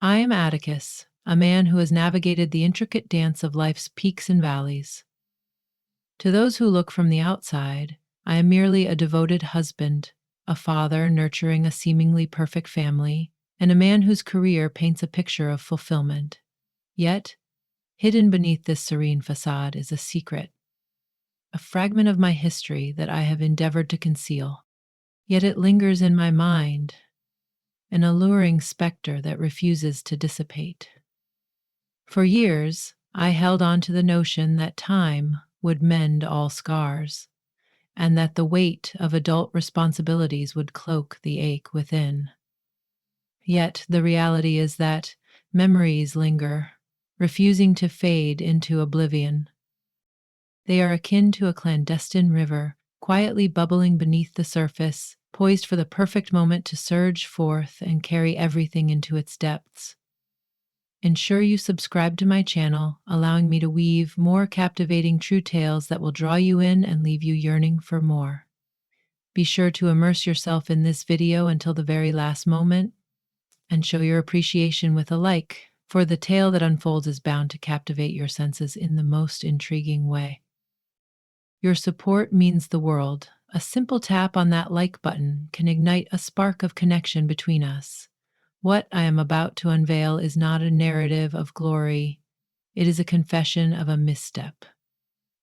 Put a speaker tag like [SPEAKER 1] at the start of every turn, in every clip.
[SPEAKER 1] I am Atticus, a man who has navigated the intricate dance of life's peaks and valleys. To those who look from the outside, I am merely a devoted husband, a father nurturing a seemingly perfect family, and a man whose career paints a picture of fulfillment. Yet, hidden beneath this serene facade is a secret, a fragment of my history that I have endeavored to conceal. Yet it lingers in my mind, an alluring specter that refuses to dissipate. For years, I held on to the notion that time would mend all scars, and that the weight of adult responsibilities would cloak the ache within. Yet the reality is that memories linger, refusing to fade into oblivion. They are akin to a clandestine river, quietly bubbling beneath the surface, poised for the perfect moment to surge forth and carry everything into its depths. Ensure you subscribe to my channel, allowing me to weave more captivating true tales that will draw you in and leave you yearning for more. Be sure to immerse yourself in this video until the very last moment, and show your appreciation with a like, for the tale that unfolds is bound to captivate your senses in the most intriguing way. Your support means the world. A simple tap on that like button can ignite a spark of connection between us. What I am about to unveil is not a narrative of glory. It is a confession of a misstep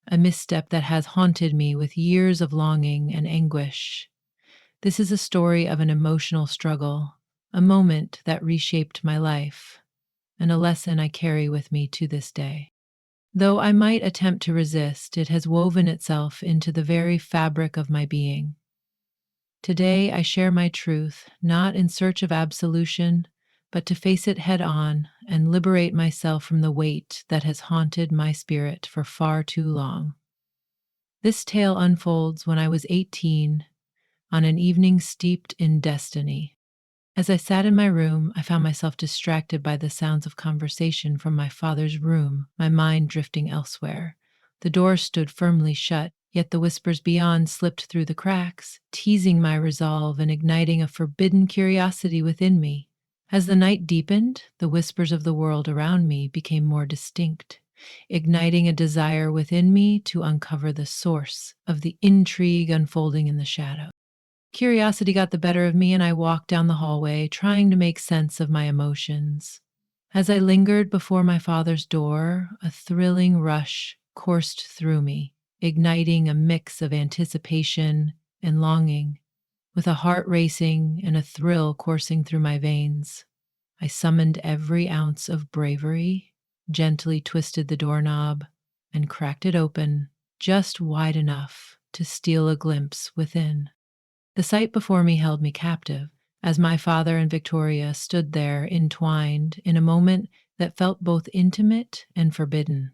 [SPEAKER 1] that has haunted me with years of longing and anguish. This is a story of an emotional struggle, a moment that reshaped my life, and a lesson I carry with me to this day. Though I might attempt to resist, it has woven itself into the very fabric of my being. Today, I share my truth, not in search of absolution, but to face it head on and liberate myself from the weight that has haunted my spirit for far too long. This tale unfolds when I was 18, on an evening steeped in destiny. As I sat in my room, I found myself distracted by the sounds of conversation from my father's room, my mind drifting elsewhere. The door stood firmly shut, yet the whispers beyond slipped through the cracks, teasing my resolve and igniting a forbidden curiosity within me. As the night deepened, the whispers of the world around me became more distinct, igniting a desire within me to uncover the source of the intrigue unfolding in the shadows. Curiosity got the better of me, and I walked down the hallway, trying to make sense of my emotions. As I lingered before my father's door, a thrilling rush coursed through me, igniting a mix of anticipation and longing. With a heart racing and a thrill coursing through my veins, I summoned every ounce of bravery, gently twisted the doorknob, and cracked it open just wide enough to steal a glimpse within. The sight before me held me captive, as my father and Victoria stood there entwined in a moment that felt both intimate and forbidden.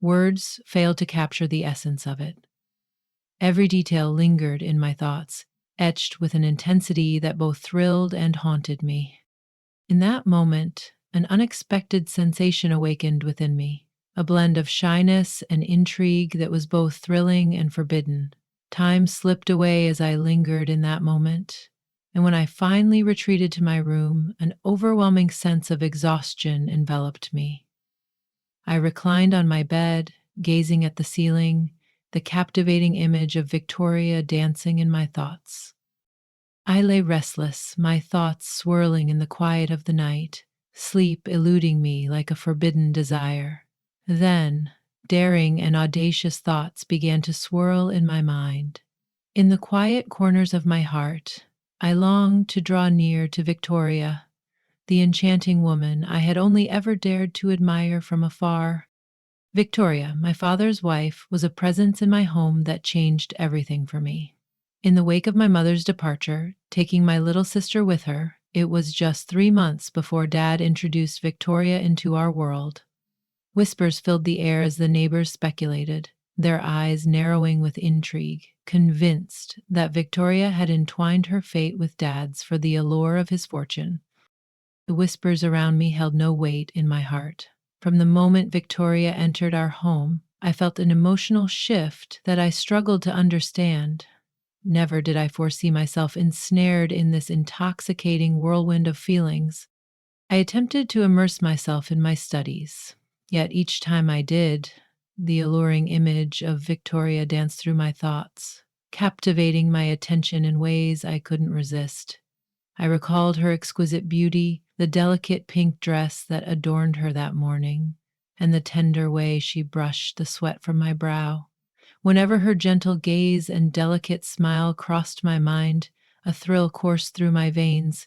[SPEAKER 1] Words failed to capture the essence of it. Every detail lingered in my thoughts, etched with an intensity that both thrilled and haunted me. In that moment, an unexpected sensation awakened within me, a blend of shyness and intrigue that was both thrilling and forbidden. Time slipped away as I lingered in that moment, and when I finally retreated to my room, an overwhelming sense of exhaustion enveloped me. I reclined on my bed, gazing at the ceiling, the captivating image of Victoria dancing in my thoughts. I lay restless, my thoughts swirling in the quiet of the night, sleep eluding me like a forbidden desire. Then, daring and audacious thoughts began to swirl in my mind. In the quiet corners of my heart, I longed to draw near to Victoria, the enchanting woman I had only ever dared to admire from afar. Victoria, my father's wife, was a presence in my home that changed everything for me. In the wake of my mother's departure, taking my little sister with her, it was just 3 months before Dad introduced Victoria into our world. Whispers filled the air as the neighbors speculated, their eyes narrowing with intrigue, convinced that Victoria had entwined her fate with Dad's for the allure of his fortune. The whispers around me held no weight in my heart. From the moment Victoria entered our home, I felt an emotional shift that I struggled to understand. Never did I foresee myself ensnared in this intoxicating whirlwind of feelings. I attempted to immerse myself in my studies, yet each time I did, the alluring image of Victoria danced through my thoughts, captivating my attention in ways I couldn't resist. I recalled her exquisite beauty, the delicate pink dress that adorned her that morning, and the tender way she brushed the sweat from my brow. Whenever her gentle gaze and delicate smile crossed my mind, a thrill coursed through my veins.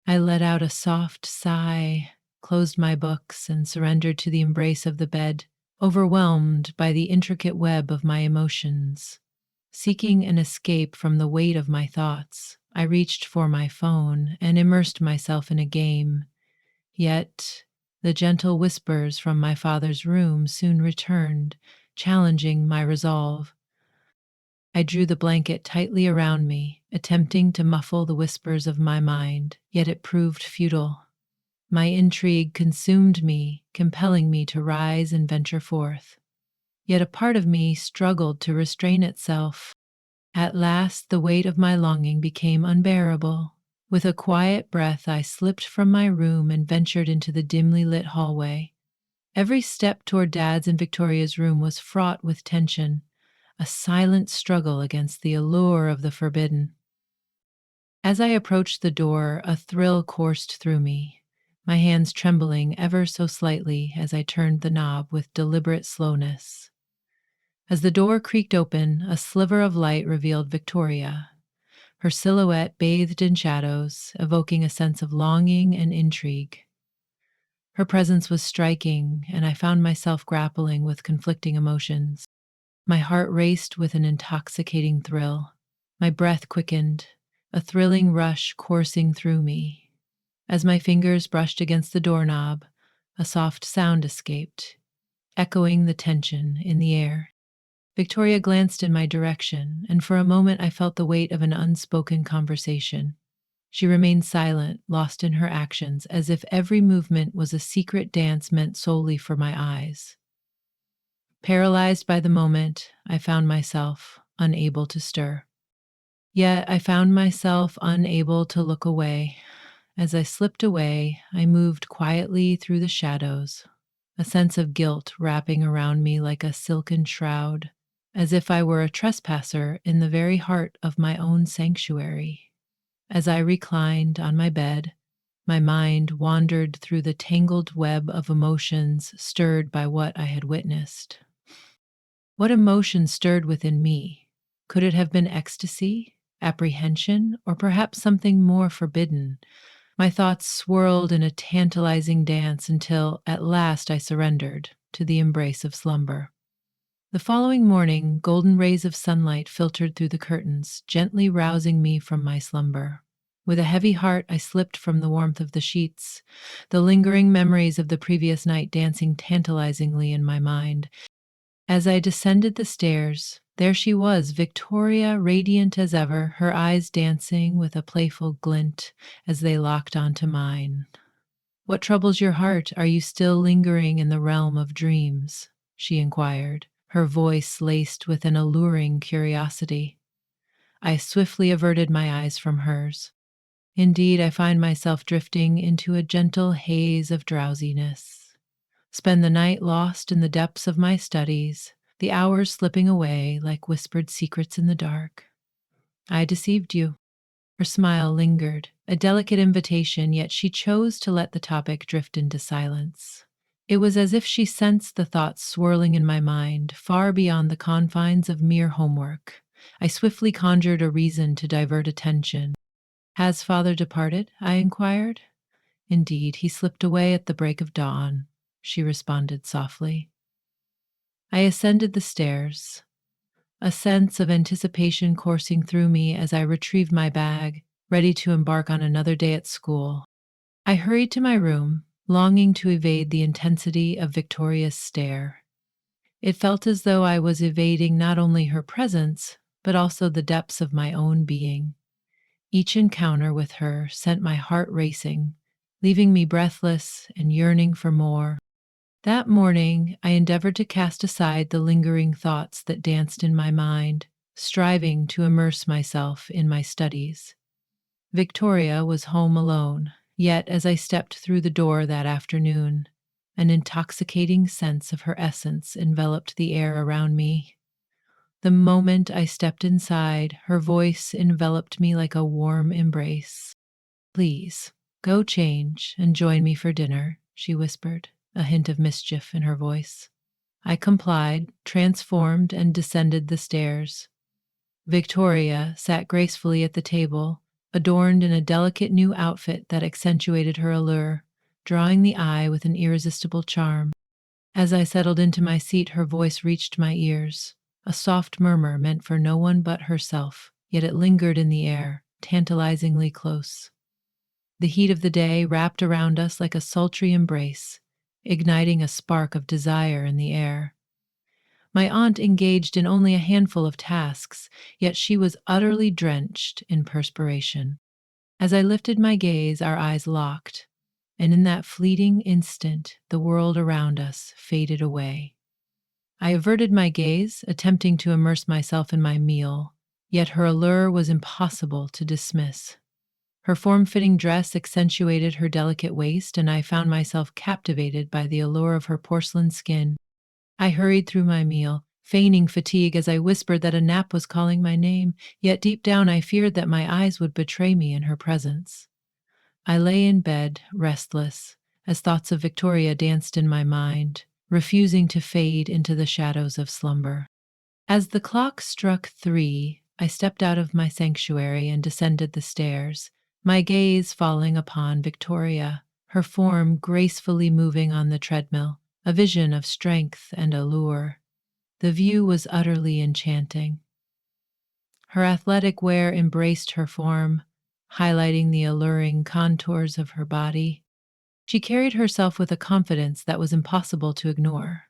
[SPEAKER 1] I let out a soft sigh, closed my books, and surrendered to the embrace of the bed, overwhelmed by the intricate web of my emotions. Seeking an escape from the weight of my thoughts, I reached for my phone and immersed myself in a game. Yet, the gentle whispers from my father's room soon returned, challenging my resolve. I drew the blanket tightly around me, attempting to muffle the whispers of my mind, yet it proved futile. My intrigue consumed me, compelling me to rise and venture forth. Yet a part of me struggled to restrain itself. At last, the weight of my longing became unbearable. With a quiet breath, I slipped from my room and ventured into the dimly lit hallway. Every step toward Dad's and Victoria's room was fraught with tension, a silent struggle against the allure of the forbidden. As I approached the door, a thrill coursed through me, my hands trembling ever so slightly as I turned the knob with deliberate slowness. As the door creaked open, a sliver of light revealed Victoria, her silhouette bathed in shadows, evoking a sense of longing and intrigue. Her presence was striking, and I found myself grappling with conflicting emotions. My heart raced with an intoxicating thrill. My breath quickened, a thrilling rush coursing through me. As my fingers brushed against the doorknob, a soft sound escaped, echoing the tension in the air. Victoria glanced in my direction, and for a moment I felt the weight of an unspoken conversation. She remained silent, lost in her actions, as if every movement was a secret dance meant solely for my eyes. Paralyzed by the moment, I found myself unable to stir. Yet I found myself unable to look away. As I slipped away, I moved quietly through the shadows, a sense of guilt wrapping around me like a silken shroud, as if I were a trespasser in the very heart of my own sanctuary. As I reclined on my bed, my mind wandered through the tangled web of emotions stirred by what I had witnessed. What emotion stirred within me? Could it have been ecstasy, apprehension, or perhaps something more forbidden? My thoughts swirled in a tantalizing dance until at last I surrendered to the embrace of slumber. The following morning, golden rays of sunlight filtered through the curtains, gently rousing me from my slumber. With a heavy heart, I slipped from the warmth of the sheets, the lingering memories of the previous night dancing tantalizingly in my mind. As I descended the stairs, there she was, Victoria, radiant as ever, her eyes dancing with a playful glint as they locked onto mine. "What troubles your heart? Are you still lingering in the realm of dreams?" she inquired, her voice laced with an alluring curiosity. I swiftly averted my eyes from hers. Indeed, I find myself drifting into a gentle haze of drowsiness. Spend the night lost in the depths of my studies, the hours slipping away like whispered secrets in the dark. I deceived you. Her smile lingered, a delicate invitation, yet she chose to let the topic drift into silence. It was as if she sensed the thoughts swirling in my mind, far beyond the confines of mere homework. I swiftly conjured a reason to divert attention. "Has father departed?" I inquired. "Indeed, he slipped away at the break of dawn," she responded softly. I ascended the stairs, a sense of anticipation coursing through me as I retrieved my bag, ready to embark on another day at school. I hurried to my room, longing to evade the intensity of Victoria's stare. It felt as though I was evading not only her presence, but also the depths of my own being. Each encounter with her sent my heart racing, leaving me breathless and yearning for more. That morning, I endeavored to cast aside the lingering thoughts that danced in my mind, striving to immerse myself in my studies. Victoria was home alone, Yet, as I stepped through the door that afternoon, an intoxicating sense of her essence enveloped the air around me. The moment I stepped inside, her voice enveloped me like a warm embrace. "Please, go change and join me for dinner," she whispered, a hint of mischief in her voice. I complied, transformed, and descended the stairs. Victoria sat gracefully at the table, adorned in a delicate new outfit that accentuated her allure, drawing the eye with an irresistible charm. As I settled into my seat, her voice reached my ears, a soft murmur meant for no one but herself, yet it lingered in the air, tantalizingly close. The heat of the day wrapped around us like a sultry embrace, igniting a spark of desire in the air. My aunt engaged in only a handful of tasks, yet she was utterly drenched in perspiration. As I lifted my gaze, our eyes locked, and in that fleeting instant, the world around us faded away. I averted my gaze, attempting to immerse myself in my meal, yet her allure was impossible to dismiss. Her form-fitting dress accentuated her delicate waist, and I found myself captivated by the allure of her porcelain skin. I hurried through my meal, feigning fatigue as I whispered that a nap was calling my name, yet deep down I feared that my eyes would betray me in her presence. I lay in bed, restless, as thoughts of Victoria danced in my mind, refusing to fade into the shadows of slumber. As the clock struck 3, I stepped out of my sanctuary and descended the stairs, my gaze falling upon Victoria, her form gracefully moving on the treadmill, a vision of strength and allure. The view was utterly enchanting. Her athletic wear embraced her form, highlighting the alluring contours of her body. She carried herself with a confidence that was impossible to ignore.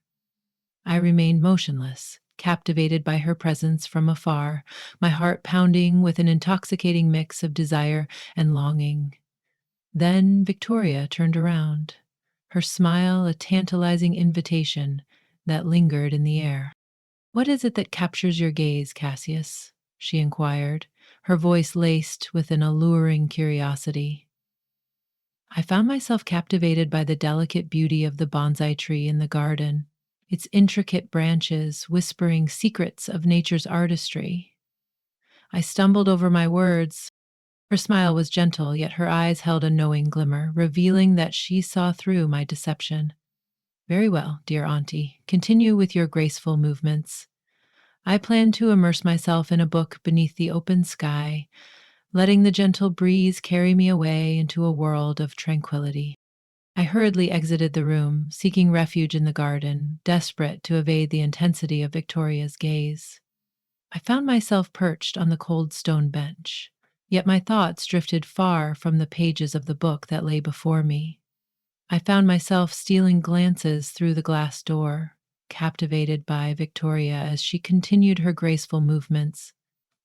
[SPEAKER 1] I remained motionless, captivated by her presence from afar, my heart pounding with an intoxicating mix of desire and longing. Then Victoria turned around, her smile a tantalizing invitation that lingered in the air. "What is it that captures your gaze, Cassius?" she inquired, her voice laced with an alluring curiosity. I found myself captivated by the delicate beauty of the bonsai tree in the garden, its intricate branches whispering secrets of nature's artistry. I stumbled over my words. Her smile was gentle, yet her eyes held a knowing glimmer, revealing that she saw through my deception. "Very well, dear auntie, continue with your graceful movements. I plan to immerse myself in a book beneath the open sky, letting the gentle breeze carry me away into a world of tranquility." I hurriedly exited the room, seeking refuge in the garden, desperate to evade the intensity of Victoria's gaze. I found myself perched on the cold stone bench, yet my thoughts drifted far from the pages of the book that lay before me. I found myself stealing glances through the glass door, captivated by Victoria as she continued her graceful movements,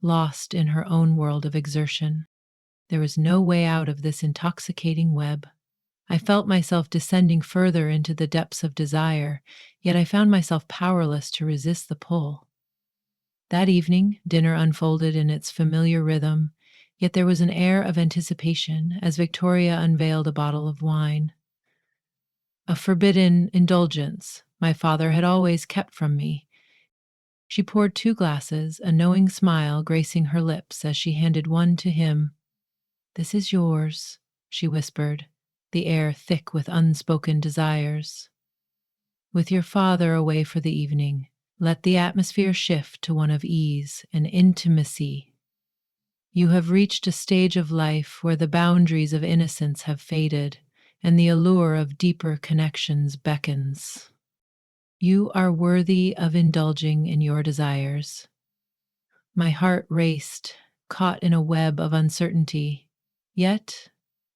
[SPEAKER 1] lost in her own world of exertion. There was no way out of this intoxicating web. I felt myself descending further into the depths of desire, yet I found myself powerless to resist the pull. That evening, dinner unfolded in its familiar rhythm, yet there was an air of anticipation as Victoria unveiled a bottle of wine. A forbidden indulgence my father had always kept from me. She poured 2 glasses, a knowing smile gracing her lips as she handed one to him. "This is yours," she whispered, the air thick with unspoken desires. "With your father away for the evening, let the atmosphere shift to one of ease and intimacy. You have reached a stage of life where the boundaries of innocence have faded and the allure of deeper connections beckons. You are worthy of indulging in your desires." My heart raced, caught in a web of uncertainty. Yet,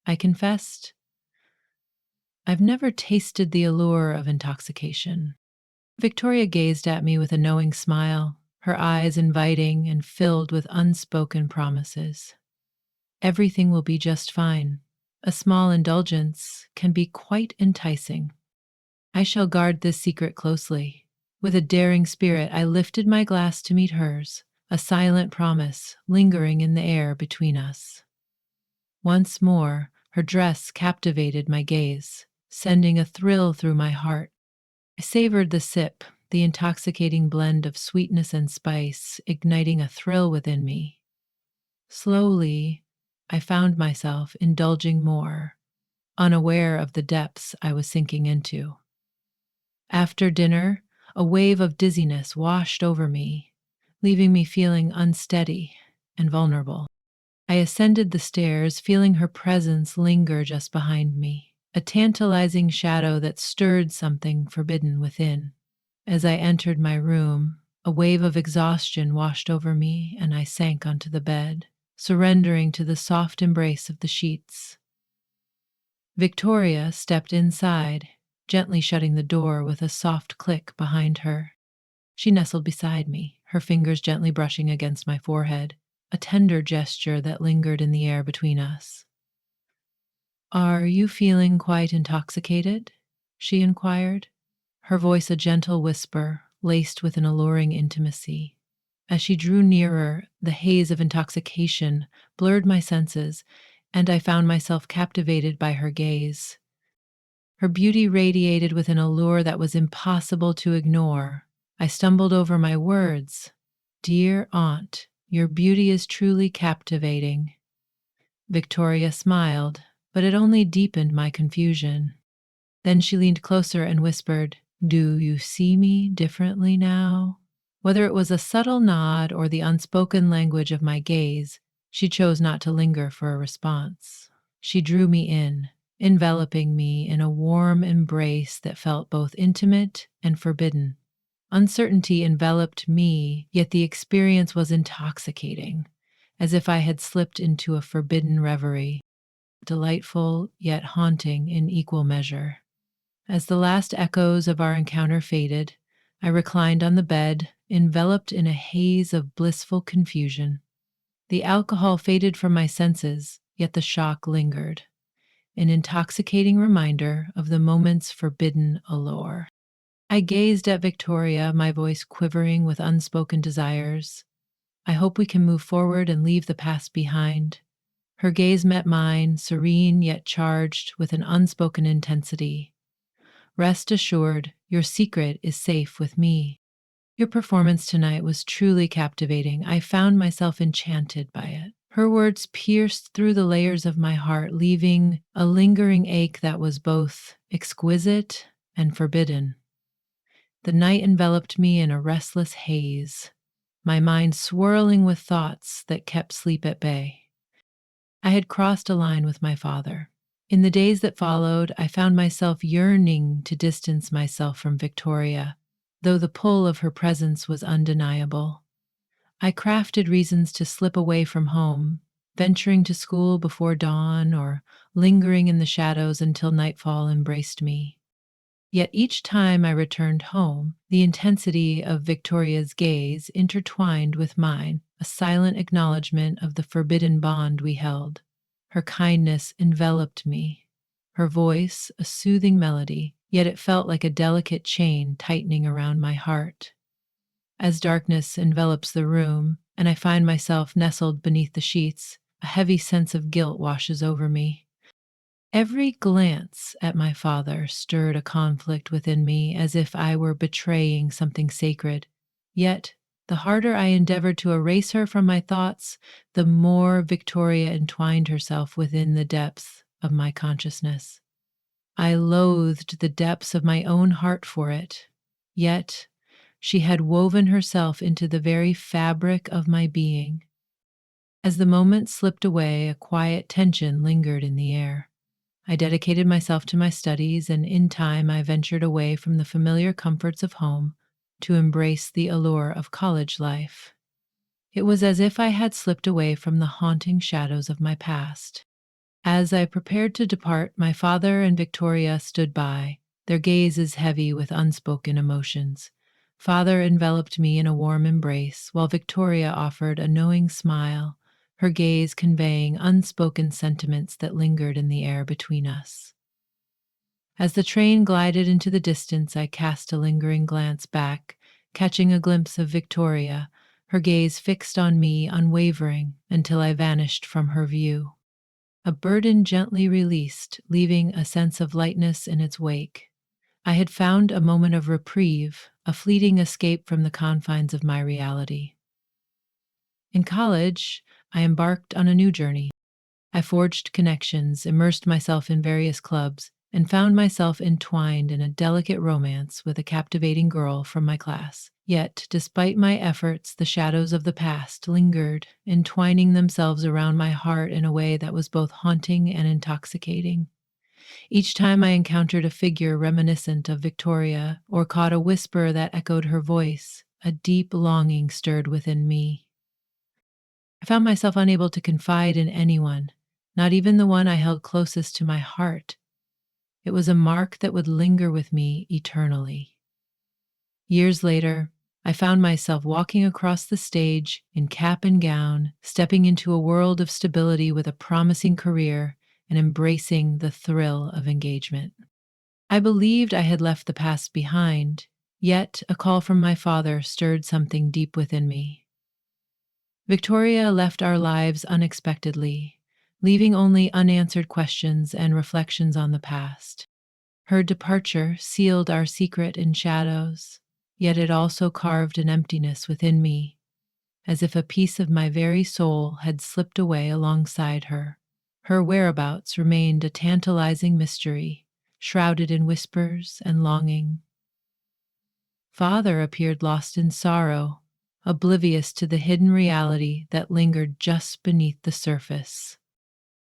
[SPEAKER 1] I confessed, I've never tasted the allure of intoxication. Victoria gazed at me with a knowing smile, her eyes inviting and filled with unspoken promises. "Everything will be just fine. A small indulgence can be quite enticing. I shall guard this secret closely." With a daring spirit, I lifted my glass to meet hers, a silent promise lingering in the air between us. Once more, Her dress captivated my gaze, sending a thrill through my heart. I savored the sip, the intoxicating blend of sweetness and spice, igniting a thrill within me. Slowly, I found myself indulging more, unaware of the depths I was sinking into. After dinner, a wave of dizziness washed over me, leaving me feeling unsteady and vulnerable. I ascended the stairs, feeling her presence linger just behind me, a tantalizing shadow that stirred something forbidden within. As I entered my room, a wave of exhaustion washed over me, and I sank onto the bed, surrendering to the soft embrace of the sheets. Victoria stepped inside, gently shutting the door with a soft click behind her. She nestled beside me, her fingers gently brushing against my forehead, a tender gesture that lingered in the air between us. "Are you feeling quite intoxicated?" she inquired, her voice a gentle whisper laced with an alluring intimacy. As she drew nearer, the haze of intoxication blurred my senses, and I found myself captivated by her gaze. Her beauty radiated with an allure that was impossible to ignore. I stumbled over my words. "Dear Aunt, your beauty is truly captivating." Victoria smiled, but it only deepened my confusion. Then she leaned closer and whispered, "Do you see me differently now?" Whether it was a subtle nod or the unspoken language of my gaze, she chose not to linger for a response. She drew me in, enveloping me in a warm embrace that felt both intimate and forbidden. Uncertainty enveloped me, yet the experience was intoxicating, as if I had slipped into a forbidden reverie, delightful yet haunting in equal measure. As the last echoes of our encounter faded, I reclined on the bed, enveloped in a haze of blissful confusion. The alcohol faded from my senses, yet the shock lingered, an intoxicating reminder of the moment's forbidden allure. I gazed at Victoria, my voice quivering with unspoken desires. "I hope we can move forward and leave the past behind." Her gaze met mine, serene yet charged with an unspoken intensity. "Rest assured, your secret is safe with me." Your performance tonight was truly captivating. I found myself enchanted by it. Her words pierced through the layers of my heart, leaving a lingering ache that was both exquisite and forbidden. The night enveloped me in a restless haze, my mind swirling with thoughts that kept sleep at bay. I had crossed a line with my father. In the days that followed, I found myself yearning to distance myself from Victoria, though the pull of her presence was undeniable. I crafted reasons to slip away from home, venturing to school before dawn or lingering in the shadows until nightfall embraced me. Yet each time I returned home, the intensity of Victoria's gaze intertwined with mine, a silent acknowledgement of the forbidden bond we held. Her kindness enveloped me, her voice a soothing melody, yet it felt like a delicate chain tightening around my heart. As darkness envelops the room, and I find myself nestled beneath the sheets, a heavy sense of guilt washes over me. Every glance at my father stirred a conflict within me, as if I were betraying something sacred. Yet, the harder I endeavored to erase her from my thoughts, the more Victoria entwined herself within the depths of my consciousness. I loathed the depths of my own heart for it. Yet, she had woven herself into the very fabric of my being. As the moment slipped away, a quiet tension lingered in the air. I dedicated myself to my studies, and in time I ventured away from the familiar comforts of home to embrace the allure of college life. It was as if I had slipped away from the haunting shadows of my past. As I prepared to depart, my father and Victoria stood by, their gazes heavy with unspoken emotions. Father enveloped me in a warm embrace, while Victoria offered a knowing smile, her gaze conveying unspoken sentiments that lingered in the air between us. As the train glided into the distance, I cast a lingering glance back, catching a glimpse of Victoria, her gaze fixed on me, unwavering, until I vanished from her view. a burden gently released, leaving a sense of lightness in its wake. I had found a moment of reprieve, a fleeting escape from the confines of my reality. In college, I embarked on a new journey. I forged connections, immersed myself in various clubs, and found myself entwined in a delicate romance with a captivating girl from my class. Yet, despite my efforts, the shadows of the past lingered, entwining themselves around my heart in a way that was both haunting and intoxicating. Each time I encountered a figure reminiscent of Victoria or caught a whisper that echoed her voice, a deep longing stirred within me. I found myself unable to confide in anyone, not even the one I held closest to my heart. It was a mark that would linger with me eternally. Years later, I found myself walking across the stage in cap and gown, stepping into a world of stability with a promising career and embracing the thrill of engagement. I believed I had left the past behind, yet a call from my father stirred something deep within me. Victoria left our lives unexpectedly, leaving only unanswered questions and reflections on the past. Her departure sealed our secret in shadows, yet it also carved an emptiness within me, as if a piece of my very soul had slipped away alongside her. Her whereabouts remained a tantalizing mystery, shrouded in whispers and longing. Father appeared lost in sorrow, oblivious to the hidden reality that lingered just beneath the surface.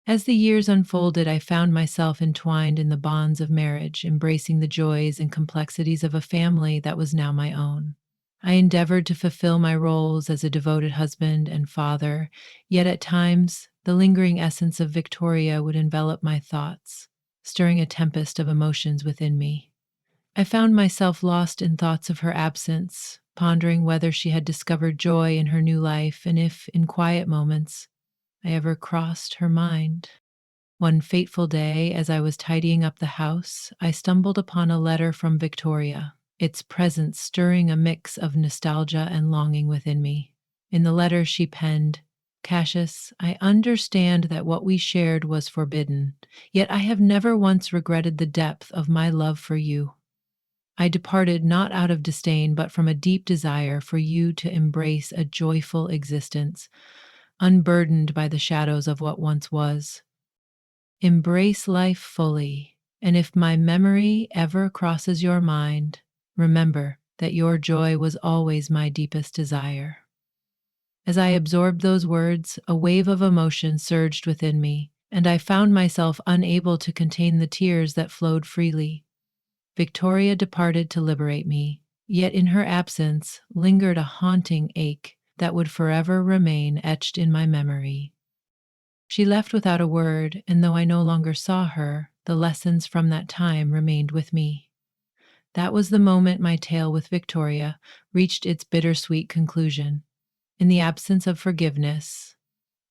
[SPEAKER 1] As the years unfolded, I found myself entwined in the bonds of marriage, embracing the joys and complexities of a family that was now my own. I endeavored to fulfill my roles as a devoted husband and father, yet at times the lingering essence of Victoria would envelop my thoughts, stirring a tempest of emotions within me. I found myself lost in thoughts of her absence, pondering whether she had discovered joy in her new life and if, in quiet moments, I ever crossed her mind. One fateful day, as I was tidying up the house, I stumbled upon a letter from Victoria, its presence stirring a mix of nostalgia and longing within me. In the letter, she penned, "Cassius, I understand that what we shared was forbidden, yet I have never once regretted the depth of my love for you. I departed not out of disdain, but from a deep desire for you to embrace a joyful existence, unburdened by the shadows of what once was. Embrace life fully, and if my memory ever crosses your mind, remember that your joy was always my deepest desire." As I absorbed those words, a wave of emotion surged within me, and I found myself unable to contain the tears that flowed freely. Victoria departed to liberate me, yet in her absence lingered a haunting ache that would forever remain etched in my memory. She left without a word, and though I no longer saw her, the lessons from that time remained with me. That was the moment my tale with Victoria reached its bittersweet conclusion. In the absence of forgiveness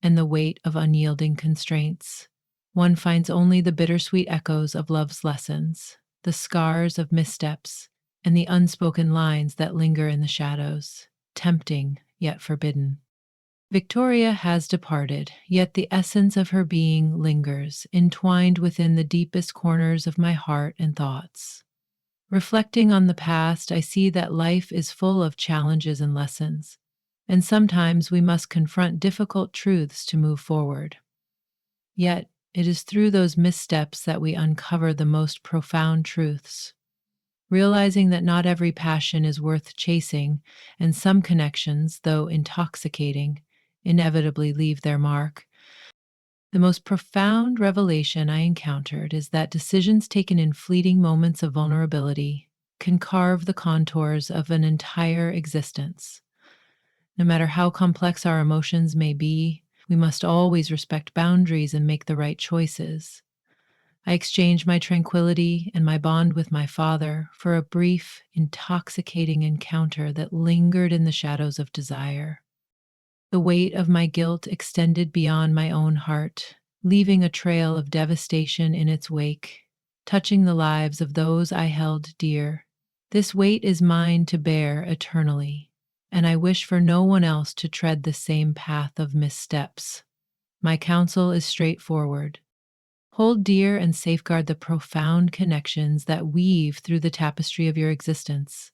[SPEAKER 1] and the weight of unyielding constraints, one finds only the bittersweet echoes of love's lessons, the scars of missteps, and the unspoken lines that linger in the shadows, tempting yet forbidden. Victoria has departed, yet the essence of her being lingers, entwined within the deepest corners of my heart and thoughts. Reflecting on the past, I see that life is full of challenges and lessons, and sometimes we must confront difficult truths to move forward. Yet, it is through those missteps that we uncover the most profound truths. Realizing that not every passion is worth chasing, and some connections, though intoxicating, inevitably leave their mark. The most profound revelation I encountered is that decisions taken in fleeting moments of vulnerability can carve the contours of an entire existence. No matter how complex our emotions may be, we must always respect boundaries and make the right choices. I exchanged my tranquility and my bond with my father for a brief, intoxicating encounter that lingered in the shadows of desire. The weight of my guilt extended beyond my own heart, leaving a trail of devastation in its wake, touching the lives of those I held dear. This weight is mine to bear eternally, and I wish for no one else to tread the same path of missteps. My counsel is straightforward. Hold dear and safeguard the profound connections that weave through the tapestry of your existence.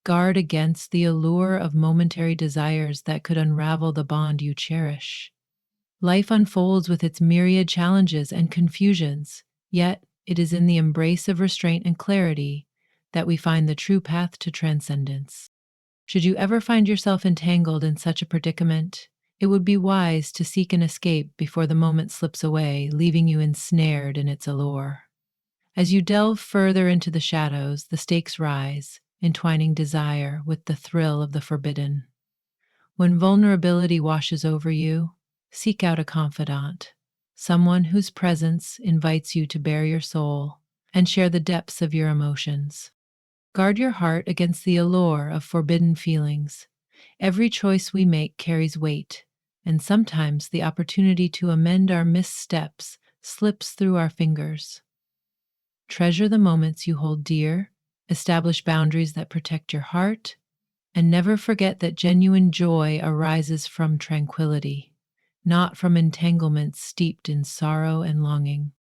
[SPEAKER 1] Guard against the allure of momentary desires that could unravel the bond you cherish. Life unfolds with its myriad challenges and confusions, yet it is in the embrace of restraint and clarity that we find the true path to transcendence. Should you ever find yourself entangled in such a predicament, it would be wise to seek an escape before the moment slips away, leaving you ensnared in its allure. As you delve further into the shadows, the stakes rise, entwining desire with the thrill of the forbidden. When vulnerability washes over you, seek out a confidant, someone whose presence invites you to bare your soul and share the depths of your emotions. Guard your heart against the allure of forbidden feelings. Every choice we make carries weight, and sometimes the opportunity to amend our missteps slips through our fingers. Treasure the moments you hold dear, establish boundaries that protect your heart, and never forget that genuine joy arises from tranquility, not from entanglements steeped in sorrow and longing.